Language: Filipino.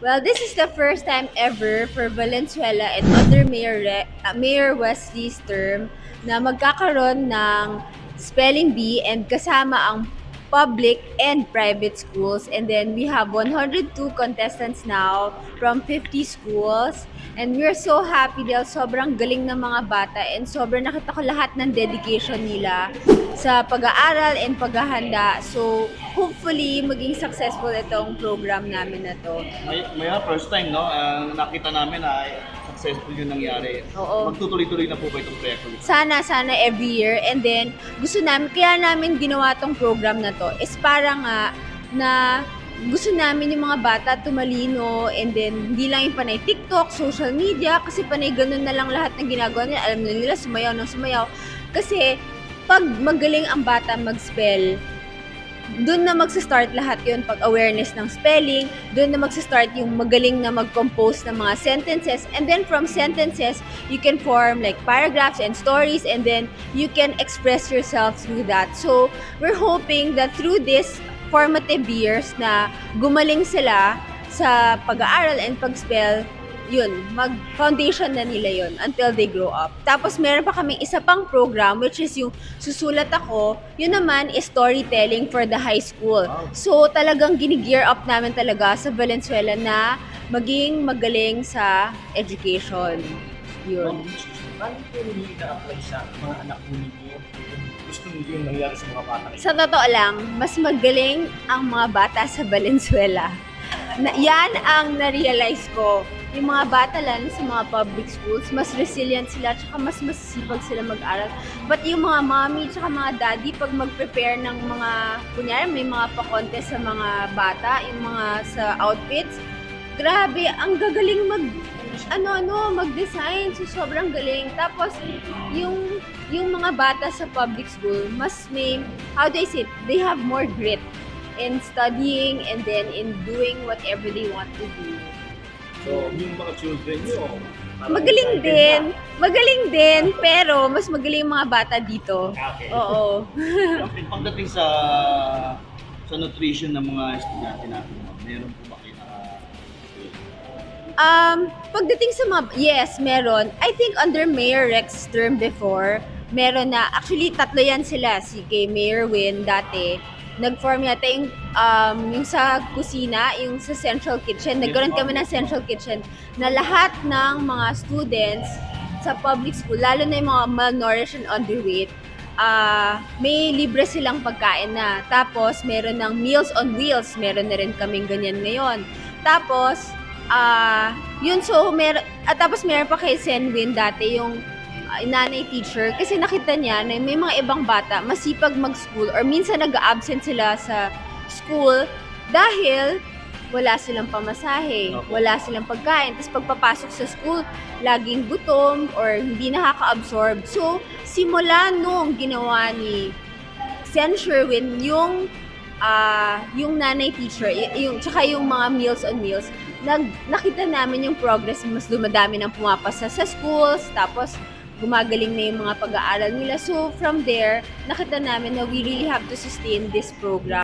Well, this is the first time ever for Valenzuela and under Mayor Wesley's term na magkakaroon ng spelling bee and kasama ang public and private schools. And then we have 102 contestants now from 50 schools. And we're so happy dahil sobrang galing ng mga bata and sobrang nakita ko lahat ng dedication nila sa pag-aaral and paghahanda. So, hopefully, maging successful itong program namin na to. May first time, no? Nakita namin na successful yung nangyari. Oo. Magtutuloy-tuloy na po ba itong proyekto? Sana every year. And then, kaya namin ginawa tong program na to is para nga na gusto namin yung mga bata tumalino and then hindi lang yung panay TikTok, social media, kasi panay ganun na lang lahat ng ginagawa nila. Alam na nila, sumayaw ng sumayaw. Kasi, pag magaling ang bata mag-spell, doon na magsa-start lahat yun, pag awareness ng spelling, doon na magsa-start yung magaling na mag-compose ng mga sentences, and then from sentences, you can form like paragraphs and stories, and then you can express yourself through that. So, we're hoping that through this formative years na gumaling sila sa pag-aaral and pag-spell, yun, mag-foundation na nila yun until they grow up. Tapos meron pa kaming isa pang program which is yung susulat ako, yun naman is storytelling for the high school. So talagang gini-gear up namin talaga sa Valenzuela na maging magaling sa education. Yun. Paano po ninyo ina-apply sa mga anak po ninyo? Gusto niyo yung nangyari sa mga bata? Sa totoo lang, mas magaling ang mga bata sa Valenzuela. Yan ang na-realize ko. Yung mga bata lang sa mga public schools, mas resilient sila, tsaka mas masisipag sila mag-aral. But yung mga mommy, tsaka mga daddy, pag mag-prepare ng mga, kunyari may mga pa-contest sa mga bata, yung mga sa outfits, grabe, ang gagaling mag-design. So, sobrang galing. Tapos, yung mga bata sa public school, mas may, how do I say it? They have more grit in studying and then in doing whatever they want to do. So, yung mga children nyo, Magaling din, pero mas magaling yung mga bata dito. Okay. Oo. Pagdating sa nutrition ng mga estudyante natin, meron po ba kayo Pagdating sa mga, yes, meron. I think under Mayor Rex's term before, meron na, actually tatlo yan sila, si kay Mayor Win dati, nag-form yata yung sa kusina, yung sa central kitchen. Nagkaroon kami ng central kitchen na lahat ng mga students sa public school, lalo na yung mga malnourished and underweight, may libre silang pagkain na. Tapos, meron ng Meals on Wheels. Meron na rin kaming ganyan ngayon. Tapos, tapos meron pa kay Senwin dati yung nanay teacher kasi nakita niya na may mga ibang bata masipag mag-school or minsan nag-absent sila sa school dahil wala silang pamasahe, wala silang pagkain. Tapos pagpapasok sa school, laging gutom or hindi nakaka-absorb. So, simula nung ginawa ni Sen Sherwin yung nanay teacher, tsaka yung mga Meals on Meals, nakita namin yung progress, mas dumadami ng pumapasa sa schools, tapos gumagaling na yung mga pag-aaral nila. So, from there, nakita namin na we really have to sustain this program.